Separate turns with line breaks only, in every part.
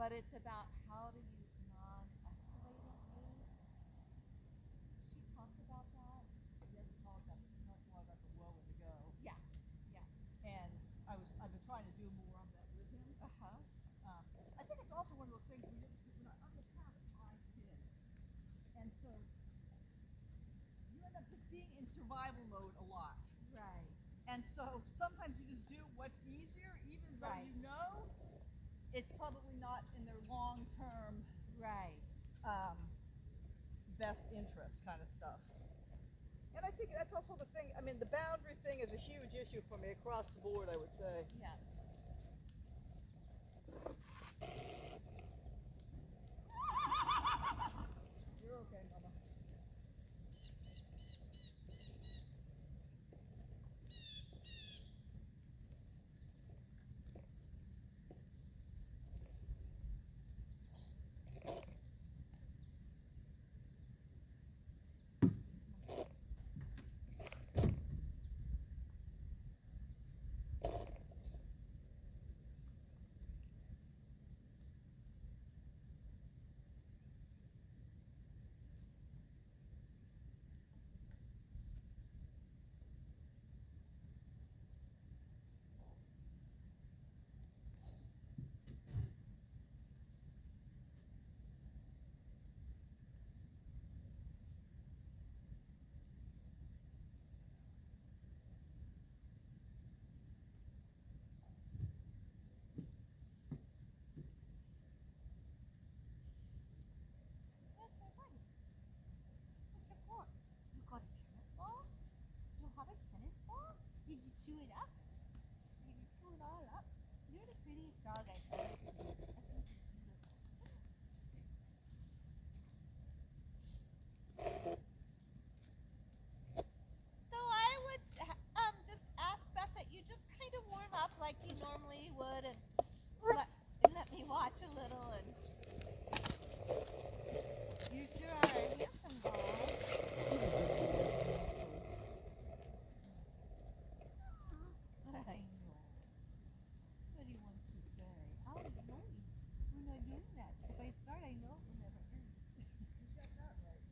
but it's about how to use non-escalating aids. She talked about that.
Yeah, we talked more about the woe and the go.
Yeah, yeah.
And I've been trying to do more of that with him.
Uh-huh.
I think it's also one of those things when I'm the parent of 5 kids, and so you end up just being in survival mode a lot.
Right.
And so sometimes you just do what's easier, even though
Right.
you know it's probably not in their long-term
Right.
best interest kind of stuff. And I think that's also the thing. I mean, the boundary thing is a huge issue for me across the board, I would say.
Yes.
You're okay, Mama.
That's so fun. What's your point? You got a tennis ball? You have a tennis ball? Did you chew it up? Did you chew it all up? You're the prettiest dog I've ever seen. I think you're beautiful. So I would just ask Beth that you just kind of warm up like you normally would and let me watch a little and you sure are a handsome dog. I know. What do you want to say? I'll ignore you. We're not doing that. If I start, I know it will never end.
You got that right.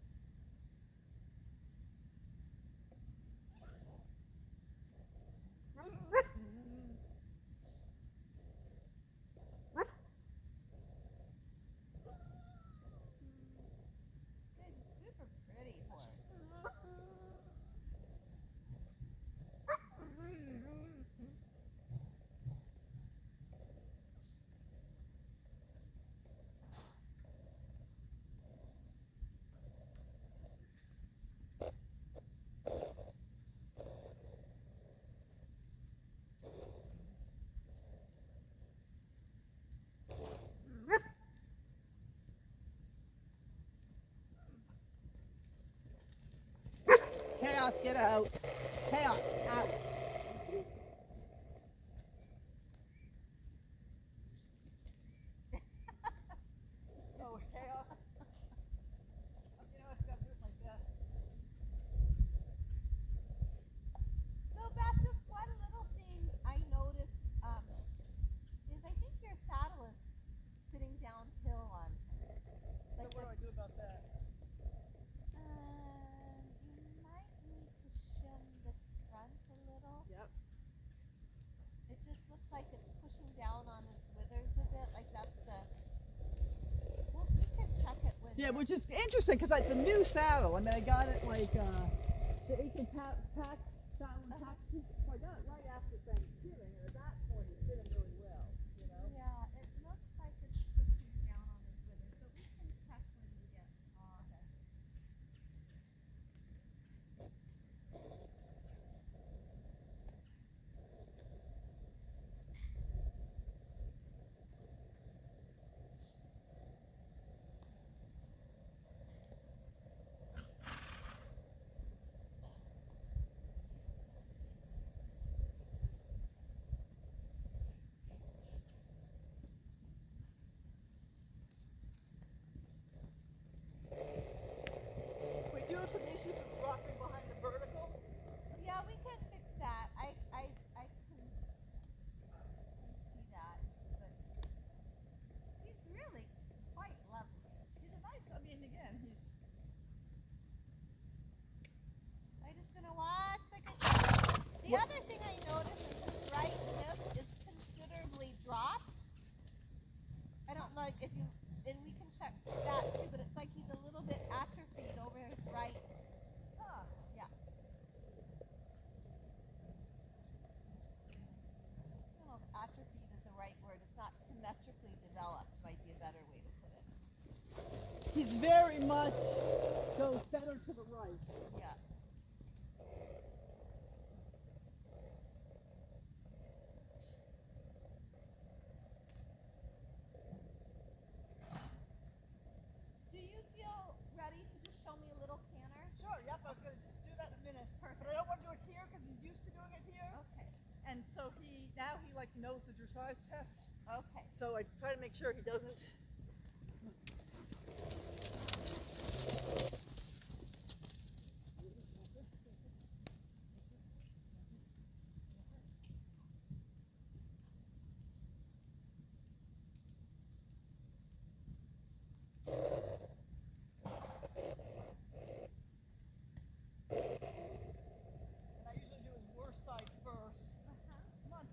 It's super pretty horse.
Chaos, get out. Chaos, out. Oh, chaos. You know, I've got to do my best.
So Beth, just one little thing I noticed is I think your saddle is sitting downhill on him.
So what do I do about that?
You might need to shim the front a little.
Yep.
It just looks like it's pushing down on his withers a bit, like that's the. Well, we can check it when.
Yeah, which is interesting because it's a new saddle. I mean, I got it like the Achorn tax saddle and tax. So I got it right after Thanksgiving, and at that point, it fit him really well. You know.
Yeah, it looks like it's pushing down on his withers, so we can check when we get on. It's not symmetrically developed, might be a better way to put it.
He's very much goes better to the right.
Yeah. Do you feel ready to just show me a little canter?
Sure, yep, I was going to just do that in a minute. Perfect. But I don't want to do it here because he's used to doing it here.
Okay.
And so now he like knows the dressage test.
Okay.
So I try to make sure he doesn't. And I usually do his worst side first. Come on.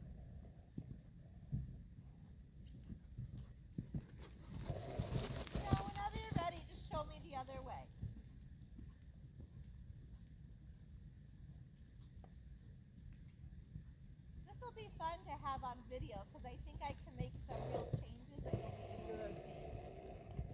Now, whenever you're ready, just show me the other way. This will be fun to have on video because I think I can make some real changes that you'll be able to see.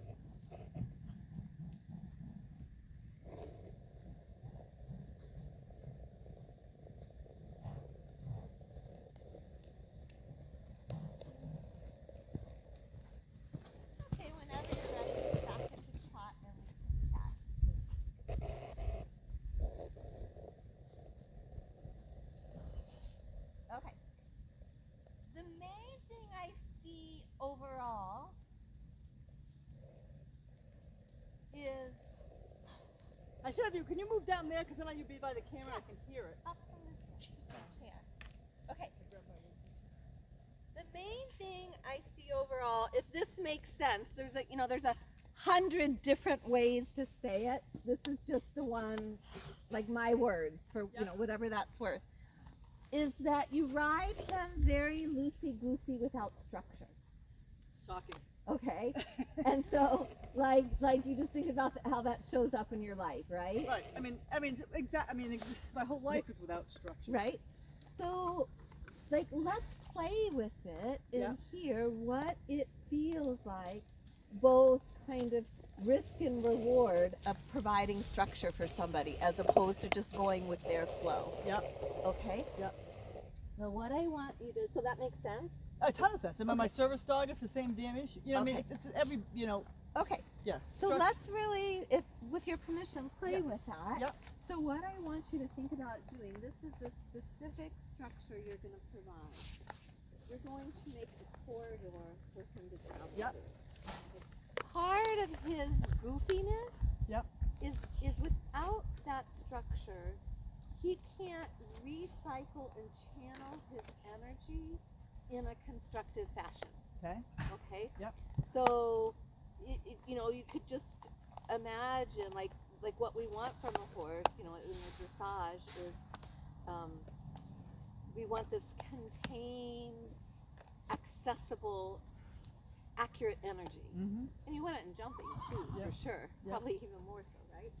Okay, whenever you're ready, get back into trot and we can chat. Okay. The main thing I see overall is
I should have you. Can you move down there? Because then you'll be by the camera. I can hear it.
absolutely my chair. Okay. The main thing I see overall, if this makes sense, there's there's 100 different ways to say it. This is just the one, like my words for whatever that's worth. Is that you ride him very loosey-goosey without structure.
Shocking.
Okay, and so like you just think about how that shows up in your life, right?
Right. My whole life is without structure.
Right. So, like, let's play with it and hear what it feels like, both kind of risk and reward of providing structure for somebody as opposed to just going with their flow.
Yep.
Okay.
Yep.
So what I want you to, so that makes sense?
A ton of sense. And my service dog, it's the same damn issue. You know what I mean?
Okay.
It's every,
Okay.
yeah.
So let's really, if with your permission, play with that.
Yep.
So what I want you to think about doing, this is the specific structure you're going to provide. You're going to make a corridor for him to travel
Yep.
through. Part of his goofiness
Yep.
is without that structure, he can't recycle and channel his energy in a constructive fashion.
Okay.
Okay?
Yep.
So, you could just imagine, like what we want from a horse, in the dressage is, we want this contained, accessible, accurate energy.
Mm-hmm.
And you want it in jumping too,
Yeah.
for sure.
Yeah.
Probably even more so, right?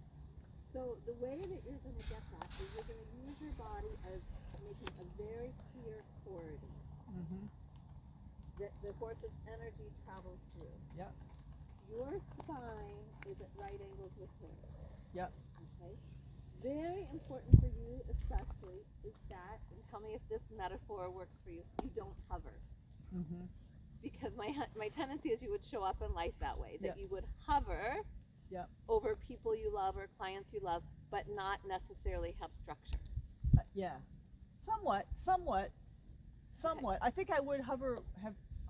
So the way that you're going to get that is you're going to use your body as making a very clear corridor
Mm-hmm.
that the horse's energy travels through.
Yep.
Your spine is at right angles with his.
Yep.
Okay? Very important for you especially is that, and tell me if this metaphor works for you, you don't hover.
Mm-hmm.
Because my tendency is you would show up in life that way, that
Yep.
you would hover
Yep.
over people you love or clients you love, but not necessarily have structure.
Yeah. Somewhat. I think I would have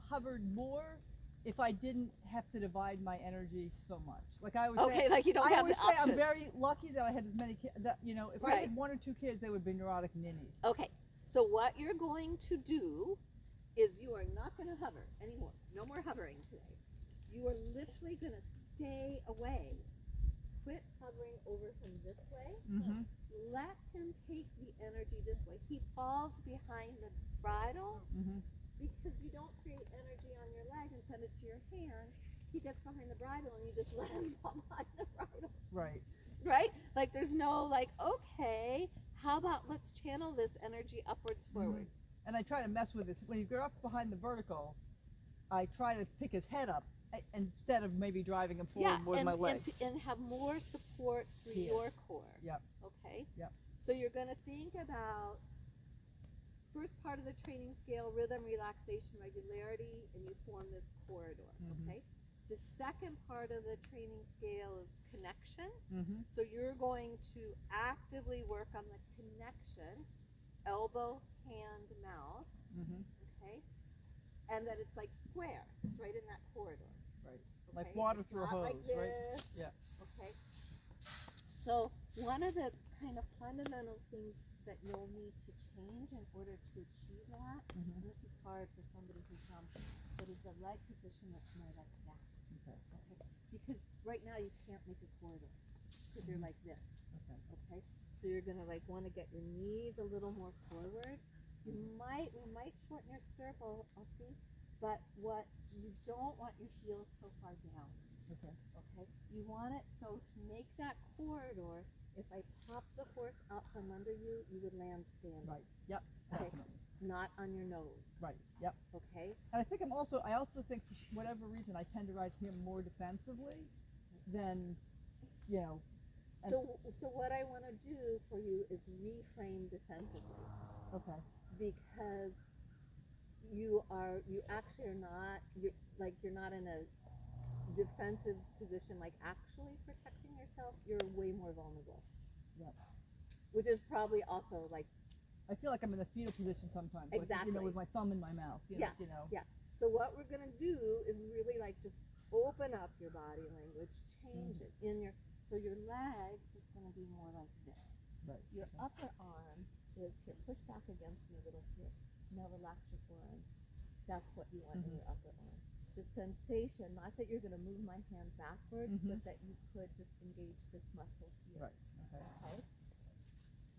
hovered more if I didn't have to divide my energy so much. Like I would say,
Okay, like you don't
I
have
always
the
say
option.
I'm very lucky that I had as many kids. That if I
Right.
had 1 or 2 kids, they would be neurotic ninnies.
Okay, so what you're going to do is you are not going to hover anymore. No more hovering today. You are literally going to stay away. Quit hovering over him this way.
Mm-hmm.
Let him take the energy this way. He falls behind the bridle
Mm-hmm.
because you don't create energy on your leg and send it to your hand. He gets behind the bridle and you just let him fall behind the bridle.
Right.
Right? Like there's no okay, how about let's channel this energy upwards, forwards.
And I try to mess with this. When you go up behind the vertical, I try to pick his head up instead of maybe driving him forward with my legs.
And have more support through
Here.
your core.
Yep.
Okay.
Yep.
So you're going to think about first part of the training scale, rhythm, relaxation, regularity, and you form this corridor.
Mhm.
Okay. The second part of the training scale is connection.
Mhm.
So you're going to actively work on the connection, elbow, hand, mouth.
Mhm.
Okay. And that it's like square. It's right in that corridor.
Right.
Okay?
Like water
It's
through a
not
hose,
like
right?
this.
Yeah.
Okay. So one of the kind of fundamental things that you'll need to change in order to achieve that,
Mhm.
and this is hard for somebody who's that is the leg position that's more like that.
Okay.
Okay. Because right now you can't make a corridor because you're like this.
Okay.
Okay. So you're gonna like want to get your knees a little more forward. We might shorten your stirrup. I'll see. But what you don't want your heels so far down.
Okay.
Okay. You want it so to make that corridor. If I pop the horse out from under you, you would land standing.
Right. Yep.
Okay.
Definitely.
Not on your nose.
Right. Yep.
Okay.
And I think I also think for whatever reason I tend to ride him more defensively than, you know.
So what I want to do for you is reframe defensively.
Okay.
Because you actually are not, you're not in a defensive position, like actually protecting yourself. You're way more vulnerable.
Yep.
Which is probably also like,
I feel like I'm in a fetal position sometimes. Like,
exactly.
you know, with my thumb in my mouth.
Yeah. So what we're gonna do is really like just open up your body language, change it in your, so your leg is gonna be more like this.
Right.
Your upper arm is here. Push back against me a little here. Now relax your forearm. That's what you want in your upper arm. The sensation, not that you're going to move my hand backwards, but that you could just engage this muscle here.
Right. Okay.
Okay?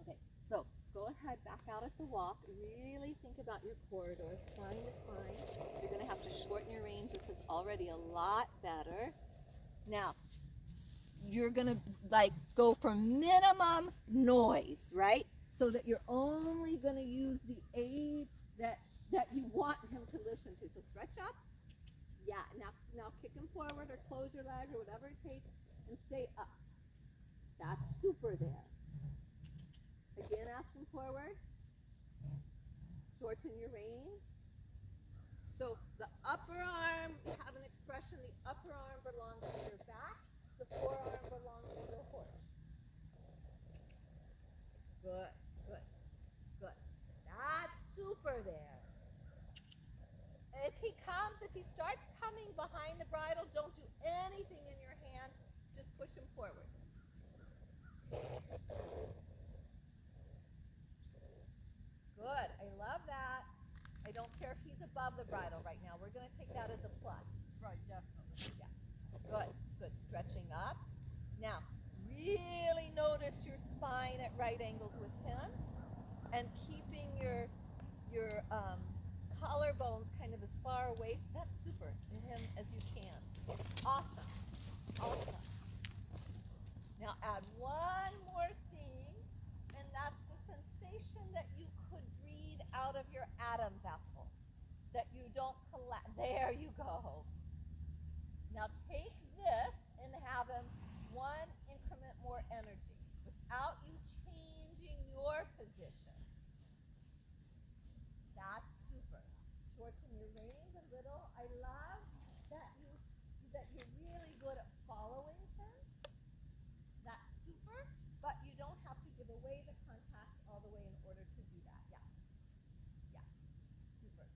Okay, so go ahead, back out at the walk. Really think about your corridor, spine to spine. You're going to have to shorten your reins. This is already a lot better. Now, you're going to like go for minimum noise, right? So that you're only going to use the aid that you want him to listen to. So stretch up. Yeah, now kick him forward or close your leg or whatever it takes and stay up. That's super there. Again, ask him forward. Shorten your reins. So the upper arm, we have an expression, the upper arm belongs to your back, the forearm belongs to the horse. Good, good, good. That's super there. If he starts coming behind the bridle, don't do anything in your hand, just push him forward. Good, I love that. I don't care if he's above the bridle right now. We're going to take that as a plus.
Right, definitely.
Yeah. Good, good. Stretching up. Now, really notice your spine at right angles with him and keeping your collarbones kind of as far away. That's super in him as you can. Awesome. Awesome. Now add one more thing, and that's the sensation that you could breathe out of your Adam's apple. That you don't collapse. There you go. Now take this and have him one increment more energy without you changing your position. That's super. Shorten your reins a little. I love that you're really good at following him. That's super, but you don't have to give away the contact all the way in order to do that. Yeah. Yeah. Super.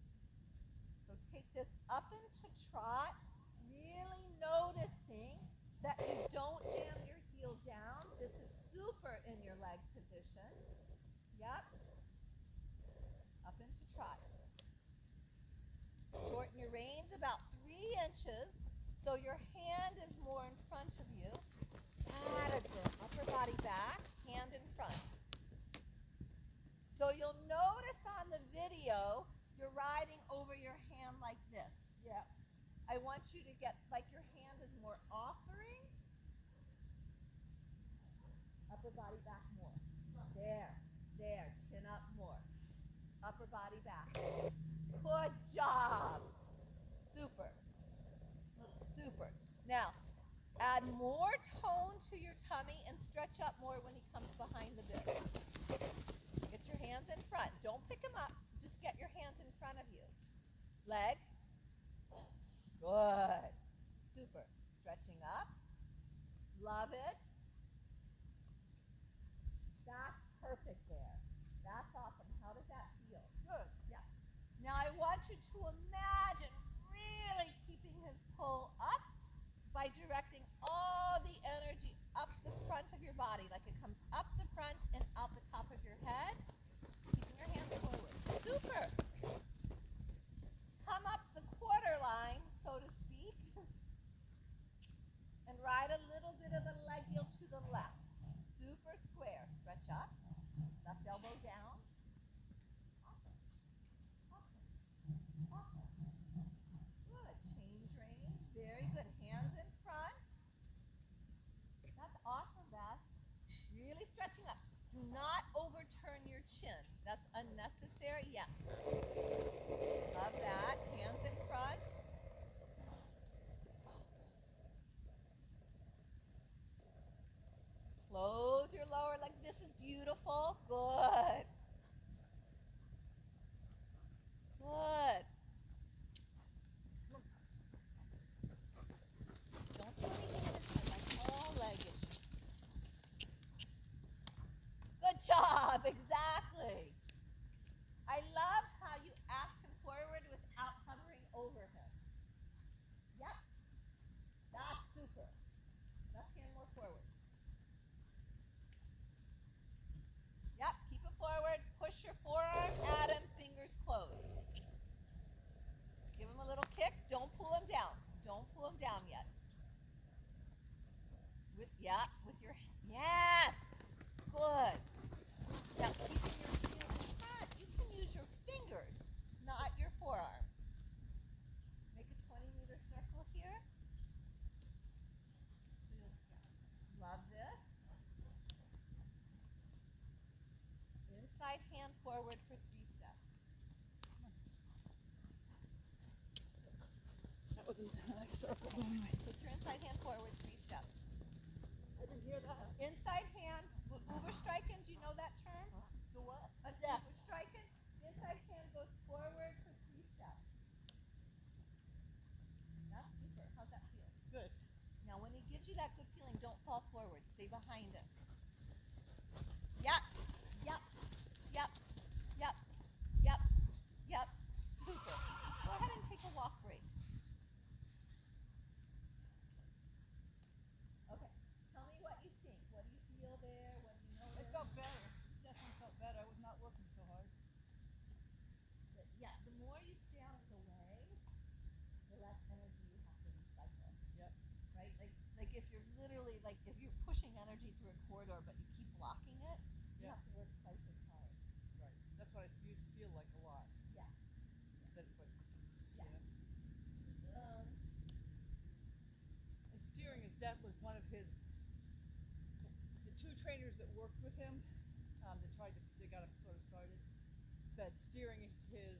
So take this up into trot, really noticing that you don't jam your heel down. This is super in your leg position. Yep. Up into trot. Shorten your reins about 3 inches so your hand is more in front of you. Attitude, upper body back, hand in front. So you'll notice on the video, you're riding over your hand like this.
Yes.
I want you to get, like your hand is more offering. Upper body back more. There, chin up more. Upper body back. Good job. Super. Now, add more tone to your tummy and stretch up more when he comes behind the bit. Get your hands in front. Don't pick him up. Just get your hands in front of you. Leg. Good. Super. Stretching up. Love it. That's perfect there. That's awesome. How does that feel?
Good.
Yeah. Now I want you to imagine really keeping his pull up by directing all the energy up the front of your body, like it comes up the front and out the top of your head. Keeping your hands forward. Super. Come up the quarter line, so to speak, and ride a little bit of a leg heel to the left. Super square. Stretch up. Left elbow down. Awesome. Awesome. Awesome. Good. Change range. Very good. Hands in front. That's awesome, Beth. Really stretching up. Do not overturn your chin. That's unnecessary. Yes. Love that. Hands in front. Close your lower leg. This is beautiful. Good. Good. Don't do anything in this one, like all legged. Good job. Exactly. I love how you asked him forward without hovering over him. Yep. That's super. Left hand more forward. Yep, keep it forward. Push your forearm at him, fingers closed. Give him a little kick. Don't pull him down. Don't pull him down yet. With your, yes. Good. Now, keeping your heel in front, you can use your fingers, not your forearm. Make a 20-meter circle here. Love this. Inside hand forward for 3 steps.
That wasn't a circle, but anyway.
Put your inside hand forward 3 steps.
I didn't hear that.
Inside hand, Uberstreichen, do you know that term?
The what?
Yes. Uberstreichen. The inside hand goes forward for 3 steps. That's super. How's that feel?
Good.
Now, when he gives you that good feeling, don't fall forward. Stay behind him. Yep. Yep. Yep. Yep. Yep. Yep. Super. Go ahead and take a walk break. Okay. Tell me what you think. What do you feel there? What do you
It
notice?
felt better. Definitely felt better. I was not working so hard.
Yeah, the more you stay out of the way, the less energy you have to recycle.
Yep.
Right? Like if you're literally if you're pushing energy through a corridor but you keep blocking it, you
Yeah.
have to work twice as hard.
Right. That's what I feel like a lot.
Yeah.
That it's like,
Yeah.
you know. And steering was one of his. The 2 trainers that worked with him, they got him sort of started, said steering is his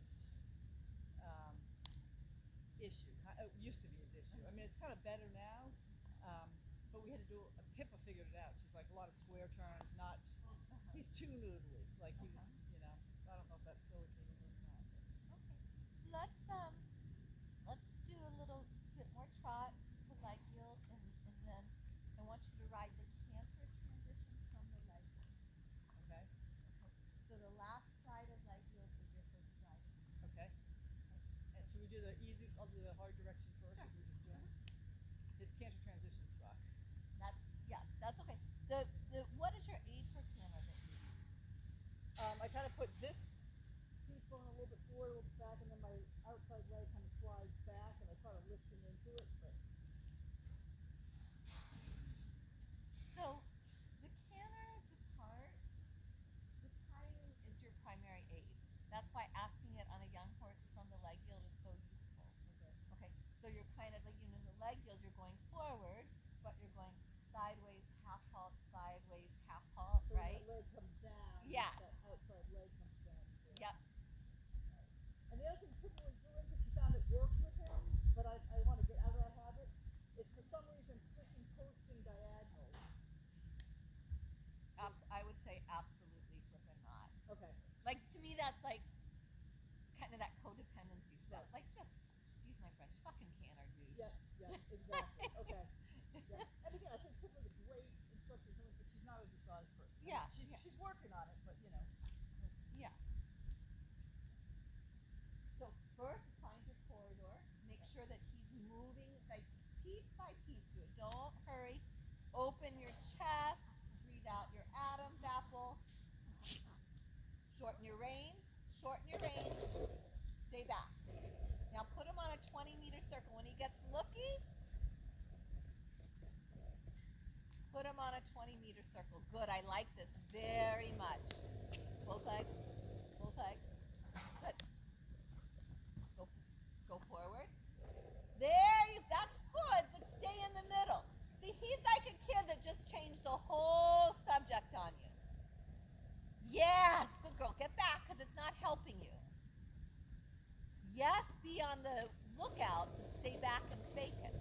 issue. It used to be his issue. I mean, it's kind of better now, but we had to do. Pippa figured it out. She's like a lot of square turns, not. He's too noodly. Like he was, you know. I don't know if that's still the case or not.
Okay. Let's do a little bit more trot to leg yield and then I want you to ride the canter transition from the leg yield.
Okay.
So the last stride of leg yield is your first stride.
Okay. And should we do the easy? I'll do the hard direction first.
Sure.
If we're just doing his canter transitions suck.
That's okay. What is your aid for canter that you use?
I kind of put this seat bone a little bit forward, a little bit back, and then my outside leg kind of slides back, and I try to lift him into it. But
So the canter departs. The timing is your primary aid. That's why asking it on a young horse from the leg yield is so useful. Okay. So you're kind of like in the leg yield, you're going forward, but you're going sideways, half halt, sideways, half halt,
so
right?
that leg comes down.
Yeah.
That outside leg comes down.
Yep.
And the other thing Pippa was doing, because she found it worked with him, but I want to get out of that habit, It's for some reason switching posts and diagonals.
I would say absolutely flipping not.
Okay.
Like, to me, that's like kind of that codependency stuff.
Right.
Like, just, excuse my French, fucking canner, dude.
Yeah, exactly. Okay. Yeah. And again, I think Pippa's a great instructor, but she's not a dressage person.
Yeah,
She's working on it, but you know.
Yeah. So first, find your corridor. Make sure that he's moving like piece by piece. Do it. Don't hurry. Open your chest. Breathe out your Adam's apple. Shorten your reins. Shorten your reins. Stay back. Now put him on a 20-meter circle. When he gets looky, put him on a 20-meter circle. Good. I like this very much. Both legs. Both legs. Good. Go forward. That's good, but stay in the middle. See, he's like a kid that just changed the whole subject on you. Yes, good girl. Get back because it's not helping you. Yes, be on the lookout and stay back and fake it.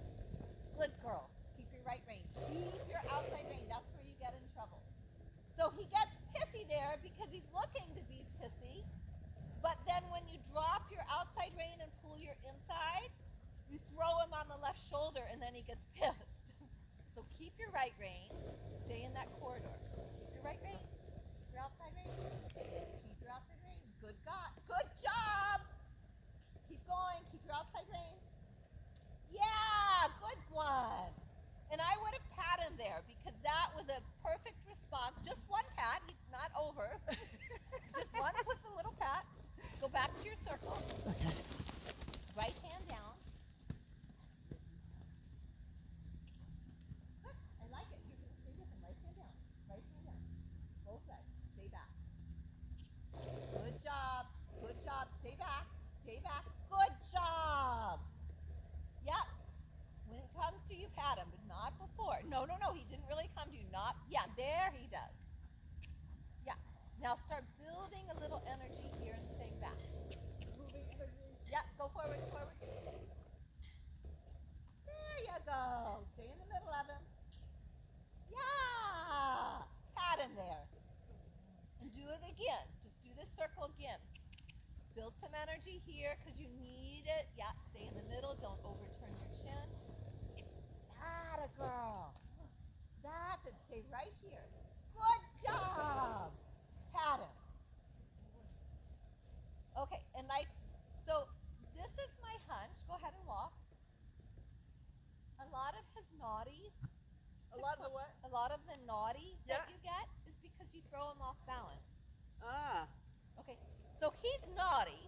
Good girl. Keep your right rein. Keep your outside rein. That's where you get in trouble. So he gets pissy there because he's looking to be pissy. But then when you drop your outside rein and pull your inside, you throw him on the left shoulder and then he gets pissed. So keep your right rein. Stay in that corridor. Keep your right rein. Keep your outside rein. Keep your outside rein. Good God. Good job. Keep going. Keep your outside rein. Yeah, good one. And I would have pat him there because that was a perfect response. Just one pat, not over. Just one with a little pat. Go back to your circle.
Okay.
Right hand down. Good. I like it. You can stay with him. Right hand down. Right hand down. Both legs. Stay back. Good job. Good job. Stay back. Stay back. Good job. Yep. When it comes to you, pat him, but not before. No. He didn't really come to you. Not. Yeah, there he does. Yeah. Now start building a little energy here and staying back.
Moving energy.
Yeah, go forward. There you go. Stay in the middle of him. Yeah. Pat him there. And do it again. Just do this circle again. Build some energy here because you need it. Yeah, stay in the middle. Don't overturn your chin. Atta girl. That's it. Stay right here. Good job. Pat him. Okay, and so this is my hunch. Go ahead and walk. A lot of his naughties.
A lot of the what?
A lot of the naughty
Yeah.
that you get is because you throw him off balance.
Ah.
Okay, so he's naughty.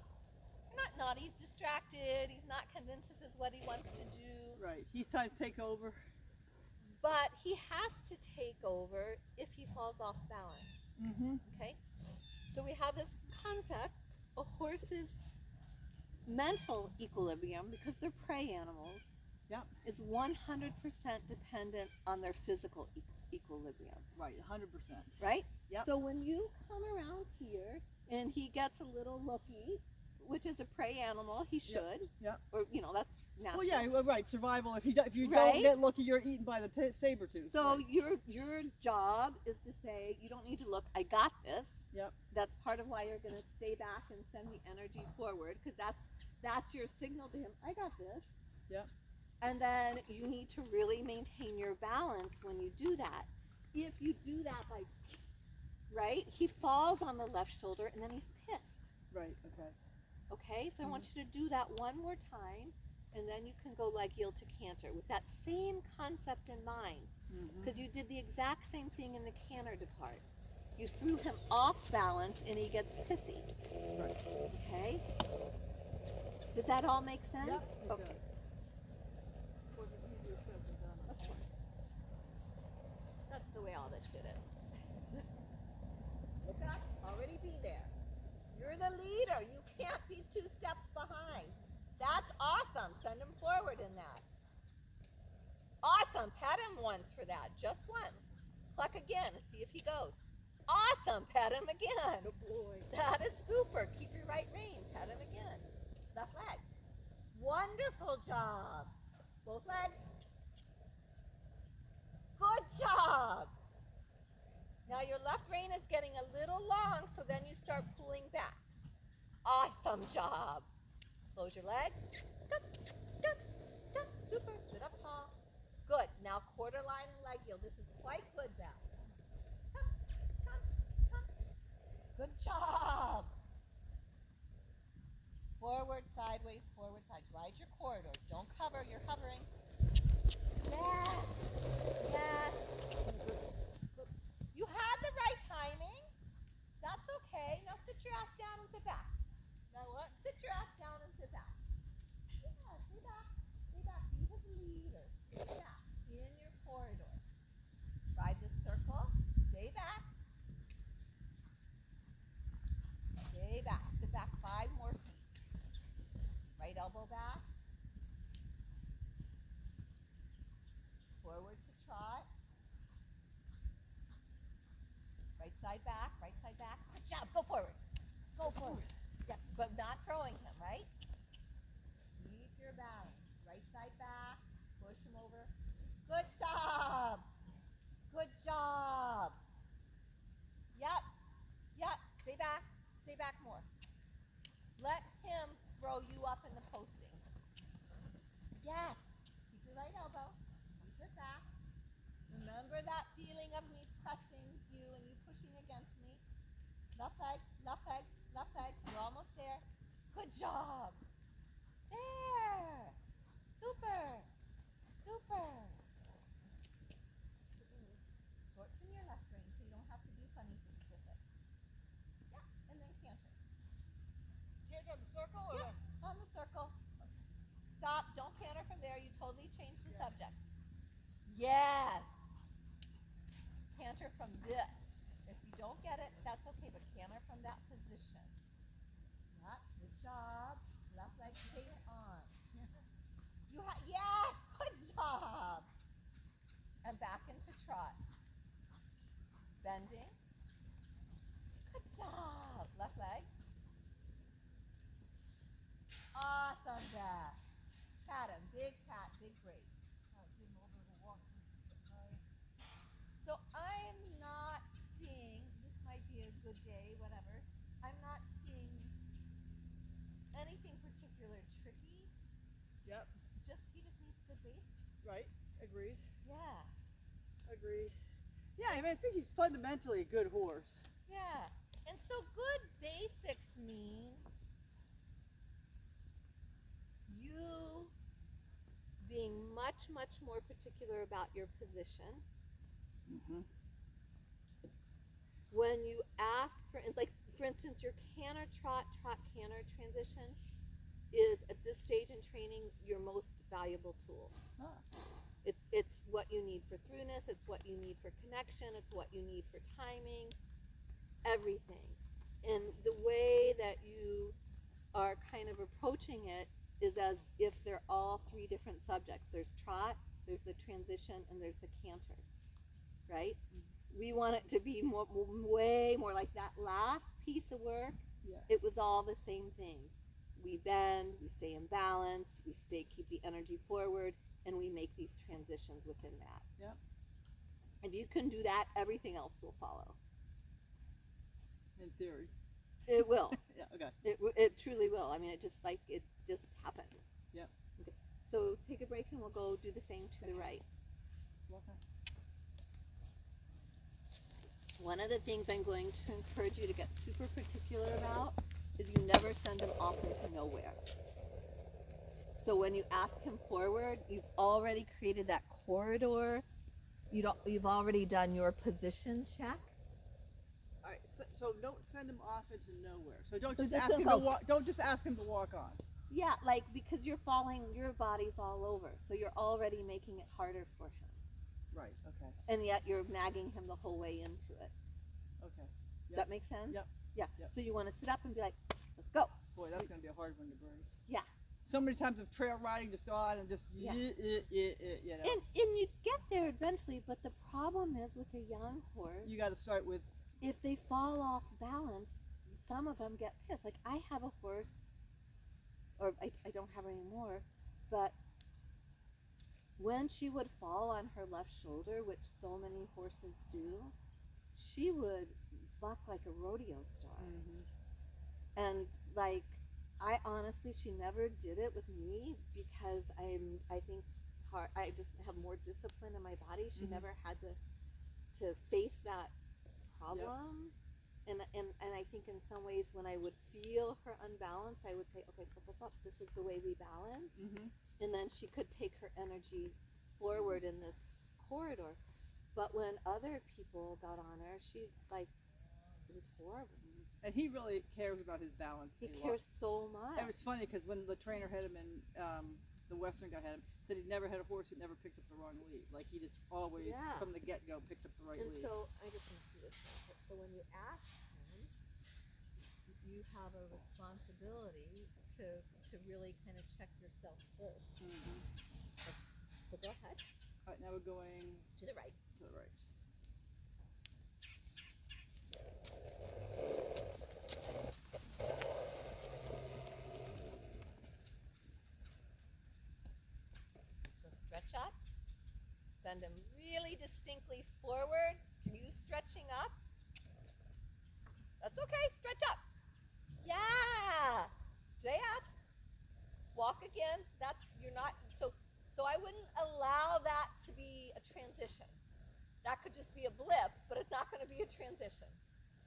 Not naughty, he's distracted. He's not convinced this is what he wants to do.
Right. He's trying to take over.
But he has to take over if he falls off balance.
Mm-hmm.
Okay? So we have this concept, a horse's mental equilibrium, because they're prey animals,
Yep.
is 100% dependent on their physical equilibrium.
Right. 100%.
Right?
Yep.
So when you come around here and he gets a little looky, which is a prey animal, he should.
Yep.
Or, that's natural.
Well, yeah, well, right. Survival. If you
Right?
don't get lucky, you're eaten by the saber tooth.
So
right.
your job is to say, you don't need to look, I got this.
Yep.
That's part of why you're going to stay back and send the energy forward, because that's your signal to him, I got this.
Yep.
And then you need to really maintain your balance when you do that. If you do that right, he falls on the left shoulder and then he's pissed.
Right. Okay.
Okay, so I want you to do that one more time, and then you can go leg heel to canter with that same concept in mind, because you did the exact same thing in the canter depart. You threw him off balance and he gets pissy.
Right.
Okay? Does that all make sense?
Yep. It
Okay.
does. Of course, it's easier said than done.
That's right. That's the way all this shit is. Look up, already be there. You're the leader. You can't be 2 steps behind. That's awesome. Send him forward in that. Awesome. Pat him once for that. Just once. Cluck again and see if he goes. Awesome. Pat him again.
Good boy.
That is super. Keep your right rein. Pat him again. Left leg. Wonderful job. Both legs.
job. Now your left rein is getting a little long, so then you start pulling back. Awesome job. Close your leg. Good, good, good. Super. Sit up tall. Good. Now quarter line and leg yield. This is quite good, Beth. Come, come, come. Good job. Forward, sideways, forward, sideways. Ride your corridor. Don't cover. You're hovering. Yes. Yes. You had the right timing. That's okay. Now sit your ass down and sit back.
Now what?
Sit your ass down and sit back. Yeah, stay back. Stay back. Be the leader. Stay back. In your corridor. Ride the circle. Stay back. Stay back. Sit back 5 more feet. Right elbow back. Forward to trot. Right side back. Right side back. Good job. Go forward. Go forward. Yeah, but not throwing him, right? Keep your balance. Right side back. Push him over. Good job. Good job. Yep. Yep. Stay back. Stay back more. Let him throw you up in the posting. Yes. Keep your right elbow. Keep it back. Remember that feeling of me pressing you and you pushing against me. Left leg, left leg, left leg. You're almost there. Good job. There. Super. Super. Shorten your left rein so you don't have to do funny things with it. Yeah, and then canter.
Canter on the circle or
Yeah, on the circle. Stop. Don't canter from there. You totally changed the subject. Yes. Canter from this. If you don't get it, that's okay, but canter from that position. Yeah, good job. Left leg stay on. Yes, good job. And back into trot. Bending. Good job. Left leg. Awesome, Beth. Pat him. Big pat, big break. So I'm not seeing, this might be a good day, whatever. I'm not seeing anything particular tricky.
Yep.
He just needs good base.
Right. Agreed.
Yeah.
Agreed. Yeah, I mean, I think he's fundamentally a good horse.
Yeah. And so good basics mean you being much, much more particular about your position.
Mm-hmm.
When you ask for, like, for instance, your canter trot, trot canter transition is at this stage in training your most valuable tool.
Ah.
It's what you need for throughness, it's what you need for connection, it's what you need for timing, everything. And the way that you are kind of approaching it is as if they're all 3 different subjects. There's trot, there's the transition, and there's the canter, right? We want it to be way more like that last piece of work.
Yeah.
It was all the same thing. We bend, we stay in balance, we keep the energy forward, and we make these transitions within that.
Yeah.
If you can do that, everything else will follow.
In theory.
It will.
Yeah. Okay.
It truly will. I mean, it just happens.
Yeah.
Okay. So take a break, and we'll go do the same to the right.
Okay.
One of the things I'm going to encourage you to get super particular about is you never send him off into nowhere. So when you ask him forward, you've already created that corridor. You've already done your position check.
All right. So don't send him off into nowhere. So don't
So
just
just
ask
a
him to
hope.
walk. Don't just ask him to walk on.
Yeah, because you're falling, your body's all over. So you're already making it harder for him.
Right. Okay.
And yet you're nagging him the whole way into it.
Okay.
Does that make sense?
Yep.
Yeah.
Yep.
So you want to sit up and be like, let's go.
Boy, that's gonna be a hard one to break.
Yeah.
So many times of trail riding, just go on and just
Yeah.
you know.
And you get there eventually, but the problem is with a young horse,
You got to start with.
if they fall off balance, some of them get pissed. Like I have a horse, or I don't have her anymore, but
when she would fall on her left shoulder, which so many horses do, she would buck like a rodeo star.
Mm-hmm.
And like, I honestly, she never did it with me because I think I just have more discipline in my body. She
Mhm.
never had to face that problem. And I think in some ways when I would feel her unbalance, I would say, okay, up, this is the way we balance.
Mm-hmm.
And then she could take her energy forward in this corridor. But when other people got on her, she like, it was horrible.
And he really cares about his balance.
He
a lot.
cares so much.
It was funny because when the trainer had him in, the Western guy had him, said he'd never had a horse that never picked up the wrong lead. Like he just always,
Yeah.
from the get-go, picked up the right
And
lead.
so I just want to see this. So when you ask him, you have a responsibility to really kind of check yourself first.
Mm-hmm.
So go ahead.
All right, now we're going
To the right.
to the right.
So stretch up. Send him really distinctly forward. You stretching up. That's okay. Stretch up. Yeah. Stay up. Walk again. You're not so I wouldn't allow that to be a transition. That could just be a blip, but it's not going to be a transition.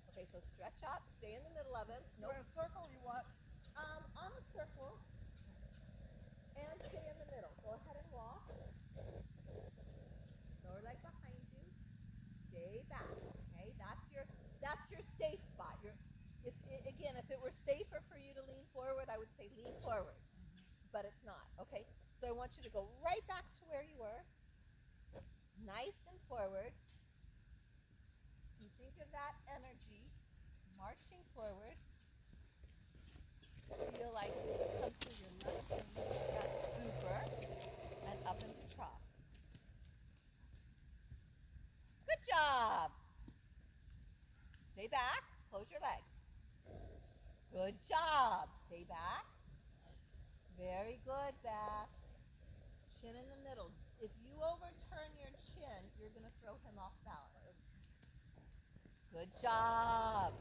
Okay, so stretch up. Stay in the middle of him.
You're in a circle. You want?
On the circle. And stay in the middle. Go ahead and walk. Lower leg behind you. Stay back. Okay, that's your safe spot. If it were safer for you to lean forward, I would say lean forward, but it's not. Okay, so I want you to go right back to where you were, nice and forward. You think of that energy marching forward. Feel like you come through your left knee. That's super, and up into trot. Good job. Stay back. Close your leg. Good job. Stay back. Very good, Beth. Chin in the middle. If you overturn your chin, you're going to throw him off balance. Good job.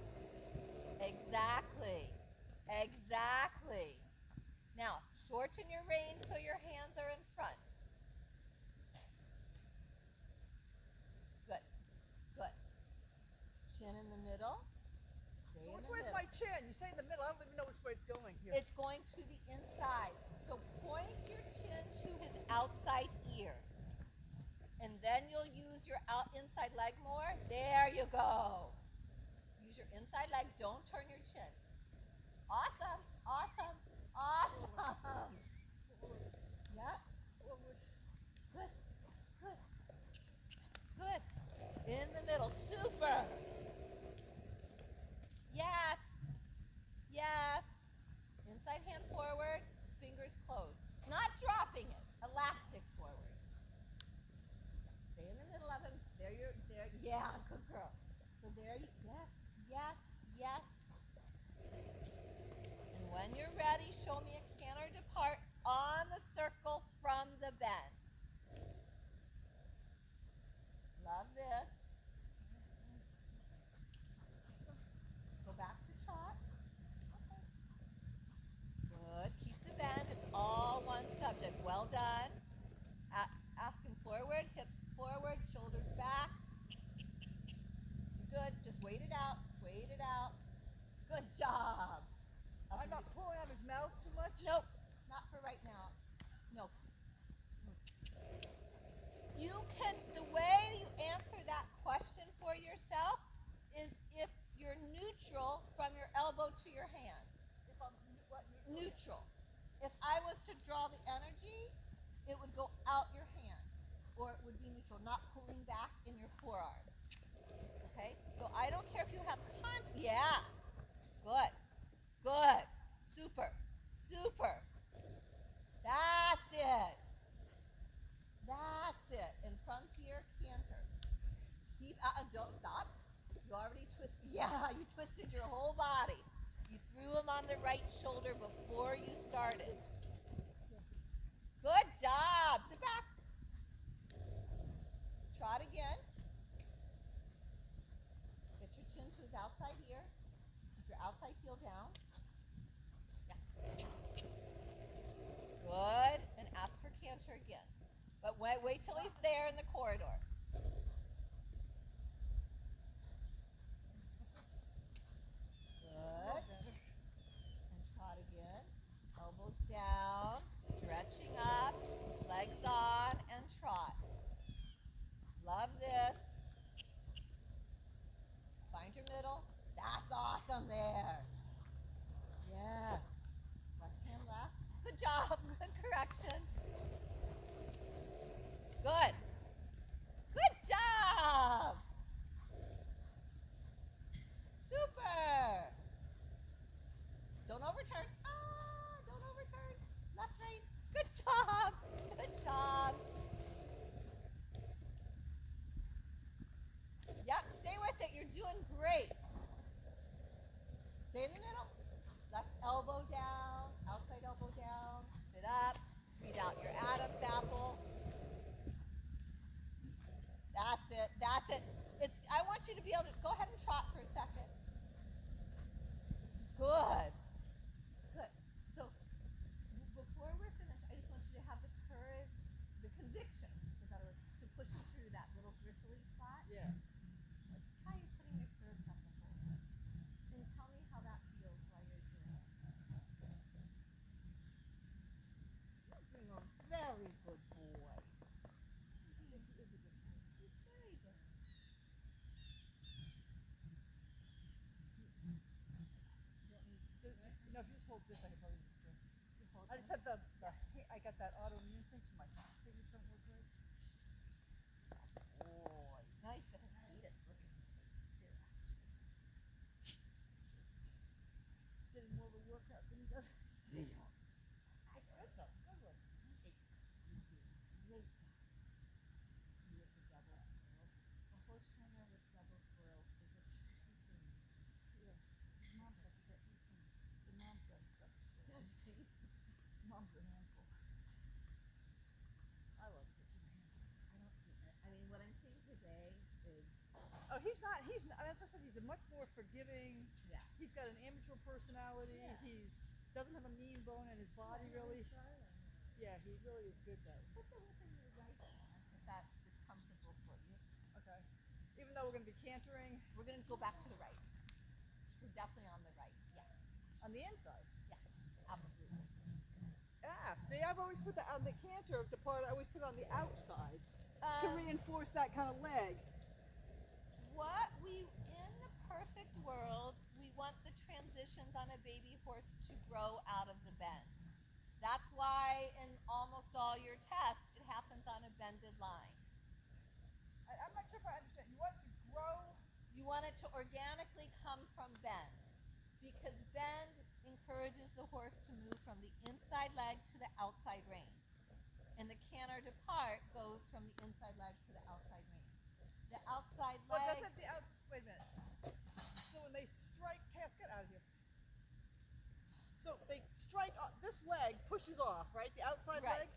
Exactly. Exactly. Now, shorten your reins so your hands are in front. Good. Good. Chin in the middle. Stay
So
in
which
the
way's
middle.
my chin? You say in the middle. I don't even know which way it's going here.
It's going to the inside. So point your chin to his outside ear. And then you'll use your inside leg more. There you go. Use your inside leg. Don't turn your chin. Awesome. Awesome. Awesome. Yeah. Good. Good. Good. In the middle. Super. Yes. Yes. Inside hand forward, fingers closed. Not dropping it. Elastic forward. Stay in the middle of him. There. Yeah, good girl. So there you, yes, yes, yes. And when you're ready, show me a canter depart on the circle from the bend. Love this. Go back to trot. Good. Keep the bend. It's all one subject. Well done. Ask him forward, hips forward, shoulders back. You're good. Just wait it out. Wait it out. Good job.
I'm not pulling on his mouth too much.
Nope. Not for right now. Nope. You can, the way you answer that question for yourself is if you're neutral from your elbow to your hand.
If I'm what?
Neutral. If I was to draw the energy, it would go out your hand, or it would be neutral, not pulling back in your forearm. Okay? So I don't care if you have yeah. Good. Good. Super. Super. That's it. That's it. And from here, canter. Keep don't stop. You already twisted. Yeah, you twisted your whole body. You threw him on the right shoulder before you started. Good job. Sit back. outside heel down. Yeah. Good. And ask for canter again. But wait till he's there in the corridor. Good. And trot again. Elbows down. Stretching up. Legs on and trot. Love this. Find your middle. That's awesome there. Yes. Left hand left. Good job. Good correction. Good. Good job. Super. Don't overturn. Don't overturn. Left, right. Good job. Good job. Yep, stay with it. You're doing great. Stay in the middle. Left elbow down, outside elbow down. Sit up. Breathe out your Adam's apple. That's it. That's it. I want you to be able to go ahead and trot for a second. Good. Good. So before we're finished, I just want you to have the courage, the conviction, for better word, to push it through that little bristly spot.
Yeah.
Let's try putting your stirrups up a little bit. And tell me how that feels while you're doing it. You're being a very good boy.
I think he is a good boy.
He's very good.
No, if you just hold this, I can probably just do it.
You hold
I just
him.
had I got that autoimmune thing, so my fingers don't work right.
Boy, nice that his feet is looking too, actually.
Getting more of a workout than he does.
Yeah.
It's good though. Good one.
You do great job. You with the double swirls. A horse trainer with double swirls is a tricky thing.
Yes. Mom's got to get me from the mom's got stuff.
Does she?
Mom's a handful. I love it.
I don't do it. I mean, what I'm seeing today is,
Oh, he's not. That's what I said. He's a much more forgiving.
yeah.
He's got an amateur personality.
Yeah.
He's doesn't have a mean bone in his body really. Yeah, he really is good though.
Put the whip in your right hand if that is comfortable for you.
Okay. Even though we're going to be cantering
We're going to go back to the right. We're definitely on the right. Yeah.
on the inside.
Yeah. Absolutely.
See, I've always put on the canter, the part I always put on the outside to reinforce that kind of leg.
In the perfect world, we want the transitions on a baby horse to grow out of the bend. That's why in almost all your tests, it happens on a bended line.
I'm not sure if I understand. You want it to grow?
You want it to organically come from bend, because bend encourages the horse to move from the inside leg to the outside rein. And the canter depart goes from the inside leg to the outside rein. The outside
Well,
leg.
doesn't the out? Wait a minute. So when they strike, Cass, get out of here. So they strike. This leg pushes off, right? The outside
Right.
leg,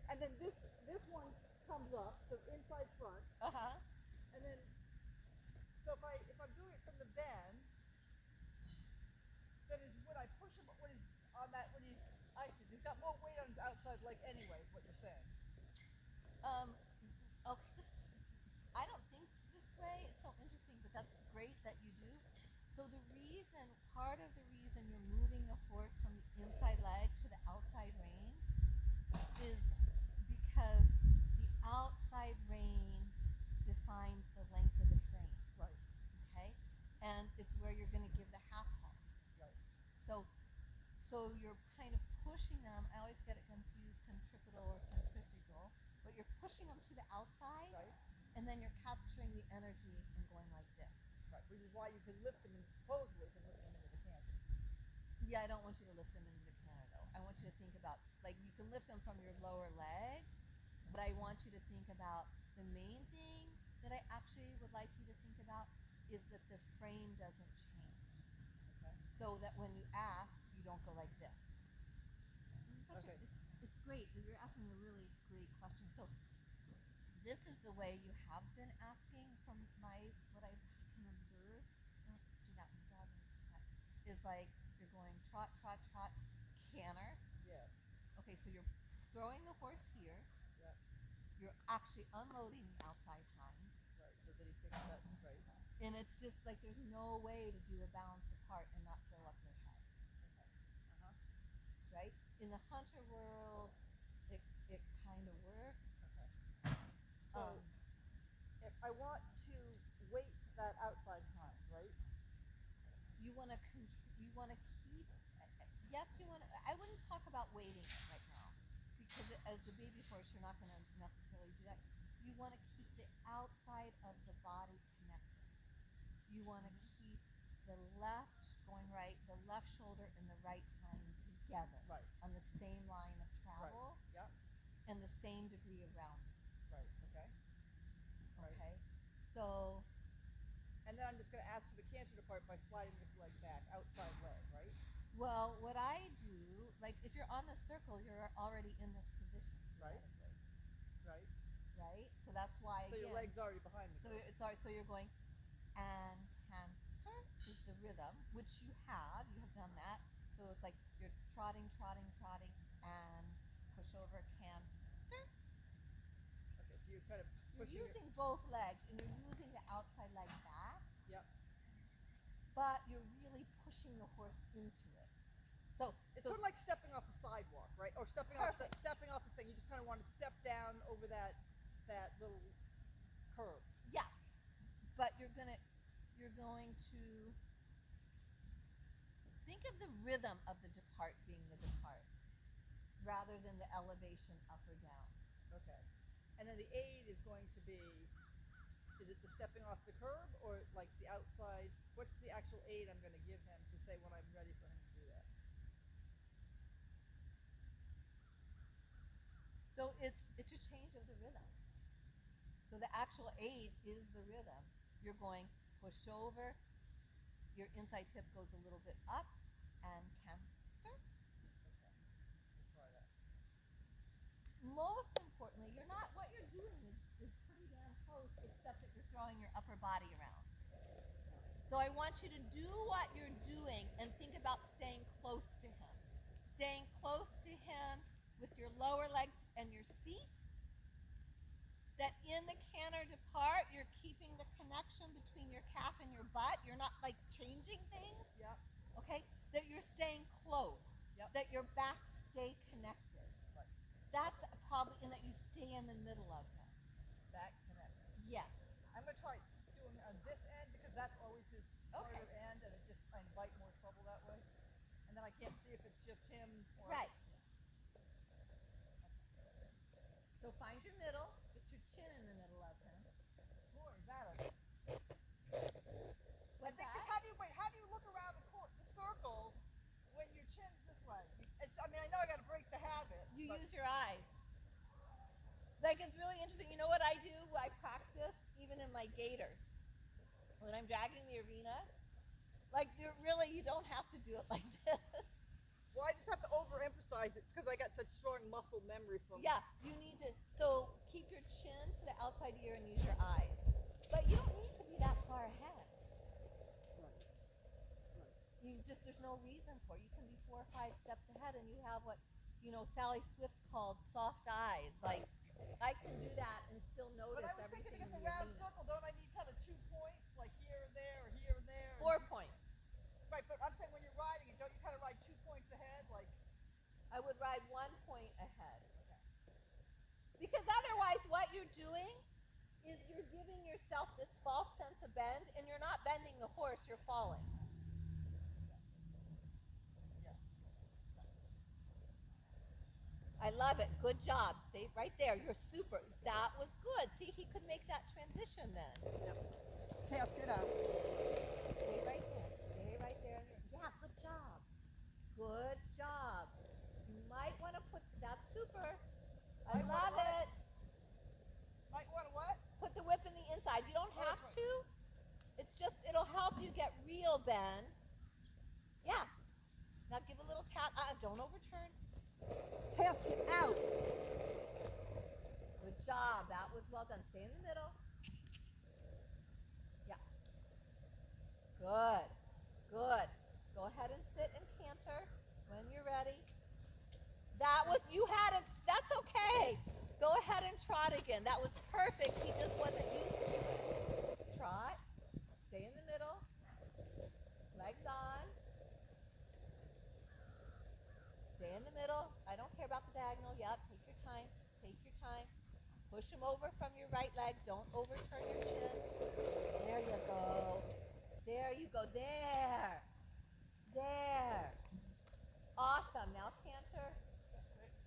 and then this one comes up, the inside front, and then. So if I'm doing it from the bend, then is when I push him when he's on that when he's icing. He's got more weight on his outside leg anyway. Is what you're saying?
Okay, I don't think this way. It's so interesting, but that's great that you do. So part of the reason you're moving the horse from the inside leg to the outside rein is because the outside rein defines the length of the frame.
Right.
Okay? And it's where you're going to give the half halt.
Right.
So you're kind of pushing them. I always get it confused, centripetal or centrifugal, but you're pushing them to the outside,
Right.
and then you're capturing the energy and going like this.
Right. Which is why you can lift him and supposedly can lift him into the canter.
Yeah, I don't want you to lift them into the canter though. I want you to think about, like, you can lift them from your lower leg, but I want you to think about the main thing that I actually would like you to think about is that the frame doesn't change.
Okay.
So that when you ask, you don't go like this. This is
Okay.
it's great. You're asking a really great question. So this is the way you have been asking from what I can observe. Don't do that when the dog wants to sit. is like you're going trot, trot, trot, canter.
Yeah.
Okay, so you're throwing the horse here.
Yeah.
You're actually unloading the outside hind.
Right. So that he picks that. Right.
And it's just like there's no way to do a balanced apart and not throw up their head.
Okay. Uh huh.
Right? In the hunter world, it kind of works.
Okay. So if I want to weight that outside hind, right?
You want to keep. Yes, you want to. I wouldn't talk about weighting it right now because as a baby horse, you're not going to necessarily do that. You want to keep the outside of the body connected. You want to keep the left going right, the left shoulder and the right hind together,
Right.
on the same line of travel,
Right. Yeah.
and the same degree of roundness.
Right. Okay. Right.
Okay, so.
And then I'm just going to ask for the canter depart by sliding this leg back, outside leg, right?
Well, what I do, like if you're on the circle, you're already in this position.
Right.
Right.
Right.
So that's why.
So
again,
your leg's already behind the
So
curve.
it's already, so you're going, and canter is the rhythm, which you have. You have done that. So it's like you're trotting, trotting, trotting, and push over canter.
Okay. So you're kind of
You're
pushing
using both legs, and you're using the outside leg back.
Yep.
But you're really pushing the horse into it. So
it's sort of like stepping off a sidewalk, right? Or stepping off a thing. You just kind of want to step down over that little curve.
Yeah, but you're going to think of the rhythm of the depart being the depart, rather than the elevation up or down.
Okay. And then the aid is going to be. Is it the stepping off the curb or like the outside? What's the actual aid I'm going to give him to say when I'm ready for him to do that?
So it's a change of the rhythm. So the actual aid is the rhythm. You're going push over, your inside hip goes a little bit up, and canter.
Okay. Let's try that.
Most importantly, what you're doing is pretty damn close, except that you're throwing your upper body around. So I want you to do what you're doing and think about staying close to him. Staying close to him with your lower leg and your seat. That in the canter depart, you're keeping the connection between your calf and your butt. You're not like changing things.
Yep.
Okay? That you're staying close.
Yep.
That your backs stay connected.
Right.
That's probably, and that you stay in the middle of him.
Back connected.
Yes.
I'm going to try doing on this end because that's always his harder end, and it just I invite more trouble that way. And then I can't see if it's just him or.
Right. So find your middle. Get your chin in the middle of him.
Boy, is that a. I think
that?
how do you look around the circle when your chin's this way? I know I got to break the habit.
You use your eyes. Like it's really interesting. You know what I do? I practice even in my gaiter. When I'm dragging the arena, like you don't have to do it like this.
Well, I just have to overemphasize it because I got such strong muscle memory from.
Yeah, you need to. So keep your chin to the outside ear and use your eyes. But you don't need to be that far ahead.
Right.
There's no reason for it. You can be 4 or 5 steps ahead, and you have what Sally Swift called soft eyes. Like I can do that and still notice
But I was
everything.
thinking to get
in
the
the
round
arena.
circle, don't I need kind of 2 points, like here and there, or here and there?
4 points.
Right, but I'm saying when you're riding it, don't you kind of ride 2 points ahead, like?
I would ride 1 point ahead. Okay. Because otherwise, what you're doing is you're giving yourself this false sense of bend, and you're not bending the horse. You're falling.
Yes.
I love it. Good job. Stay right there. You're super. That was good. See, he could make that transition then.
Yep. Chaos, get out.
Stay right there. Stay right there. Yeah, good job. Good job. You might want to put, that's super. I love it.
Might want to what?
Put the whip in the inside. You don't have
that's right.
to. It's just, it'll help you get real bend. Yeah. Now give a little tap. Don't overturn.
Chaos, get out.
Good job. That was well done. Stay in the middle. Yeah. Good. Good. Go ahead and sit and canter when you're ready. That was, you had it, that's okay. Go ahead and trot again. That was perfect. He just wasn't used to it. Trot. Stay in the middle. Legs on. Stay in the middle. I don't care about the diagonal. Yep, take your time. Take your time. Push him over from your right leg. Don't overturn your chin. There you go. There you go. There. There. Awesome. Now canter.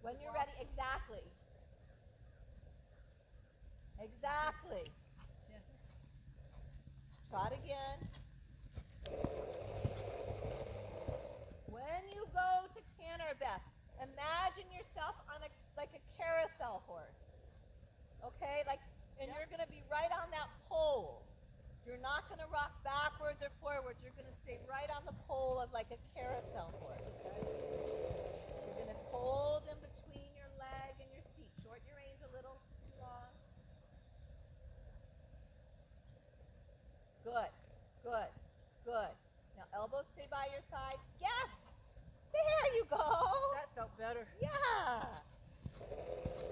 When you're ready. Exactly. Exactly. Trot again. When you go to canter, Beth, imagine yourself on like a carousel horse. Okay? And you're going to be right on that pole. You're not going to rock backwards or forwards. You're going to stay right on the pole of like a carousel horse. Okay? You're going to hold in between your leg and your seat. Shorten your reins a little, too long. Good, good, good. Now elbows stay by your side. Yes! There you go!
That felt better.
Yeah!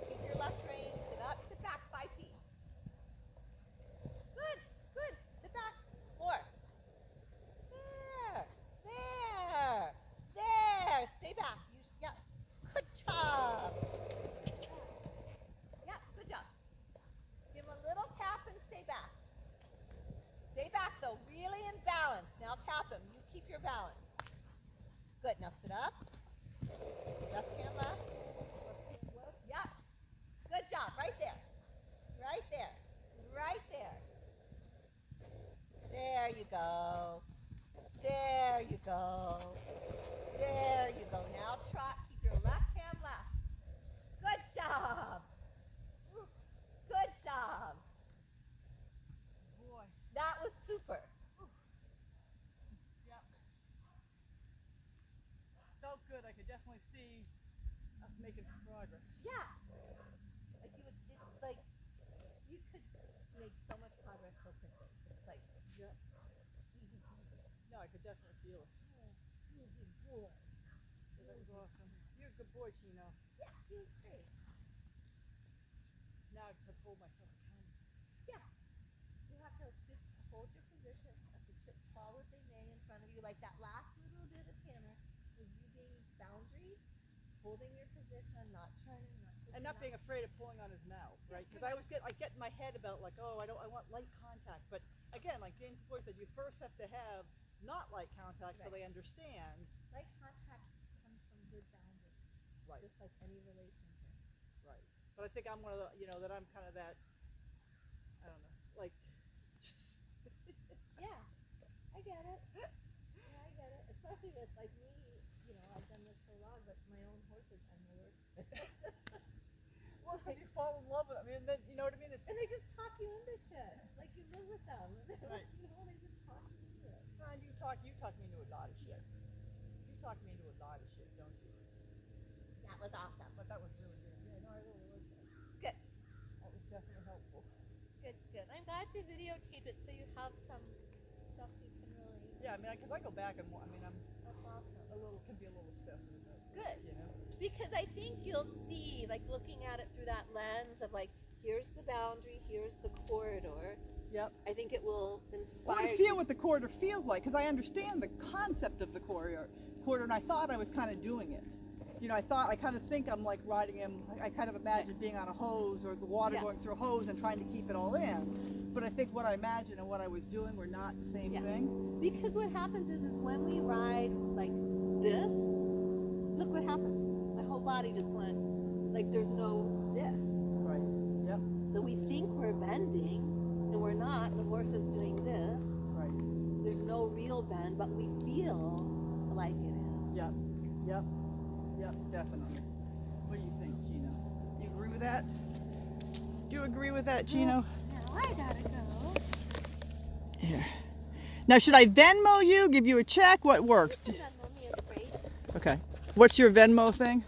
Keep your left rein. Sit up, sit back 5 feet. Good, good. Sit back. More. There, there, there. Stay back. Yeah. Good job. Yeah, good job. Give him a little tap and stay back. Stay back though, really in balance. Now tap him. You keep your balance. Good. Now sit up. Left hand left. Yep. Good job. Right there. Right there. Right there. There you go. There you go. There you go. Now trot. Keep your left hand left. Good job. Good job.
Boy.
That was super.
Yeah. Felt good. I could definitely see us making some progress.
Yeah. Like you could make so much progress so quickly. It's like
Yeah.
easy peasy.
No, I could definitely feel it.
Easy boy.
So that was awesome. You're a good boy, Chino.
Yeah, he was great.
Now I just have to hold myself accountable.
Yeah. You have to just hold your position. Let the chips fall what they may in front of you. Like that last little bit of canter was you being boundary, holding your position, not turning, not switching
And not
out.
being afraid of pulling on his mouth, right? Because I get in my head about like, oh, I want light contact. But again, like James Boy said, you first have to have not light contact so
Right.
they understand.
Light contact comes from good boundaries.
Right.
Just like any relationship.
Right. But I think I'm one of the, that I'm kind of that, I don't know, like, just.
Yeah, I get it. Yeah, I get it. Especially with like me, I've done this so long, but my own horses, I'm the worst.
Well, it's because you fall in love with them. I mean, then, you know what I mean? It's
And they just talk you into shit. Like you live with them.
Right.
They just talk you into it.
and you talk me into a lot of shit. You talk me into a lot of shit, don't you?
That was awesome.
But that was really good. Yeah, no, I really liked that.
Good.
That was definitely helpful.
Good, good. I'm glad you videotaped it so you have some stuff you can really.
Yeah, I mean, because I go back and I'm
That's awesome.
can be a little obsessive about it.
Good.
You know?
Because I think you'll see, like looking at it through that lens of like, here's the boundary, here's the corridor.
Yep.
I think it will
Well,
inspire
I feel what the corridor feels like because I understand the concept of the corridor, and I thought I was kind of doing it. I kind of think I'm like riding him. I kind of imagine being on a hose or the water
Yeah.
going through a hose and trying to keep it all in. But I think what I imagined and what I was doing were not the same
Yeah.
thing.
Because what happens is when we ride like this, look what happens. My whole body just went, like there's no this.
Right. Yep.
So we think we're bending, and we're not. The horse is doing this.
Right.
There's no real bend, but we feel like it is.
Yep. Yep. Yep. Definitely. What do you think, Chino? You agree with that? Do you agree with that, Chino?
Now I gotta go.
Here. Now, should I Venmo you? Give you a check? What works?
That mommy is great.
Okay. What's your Venmo thing?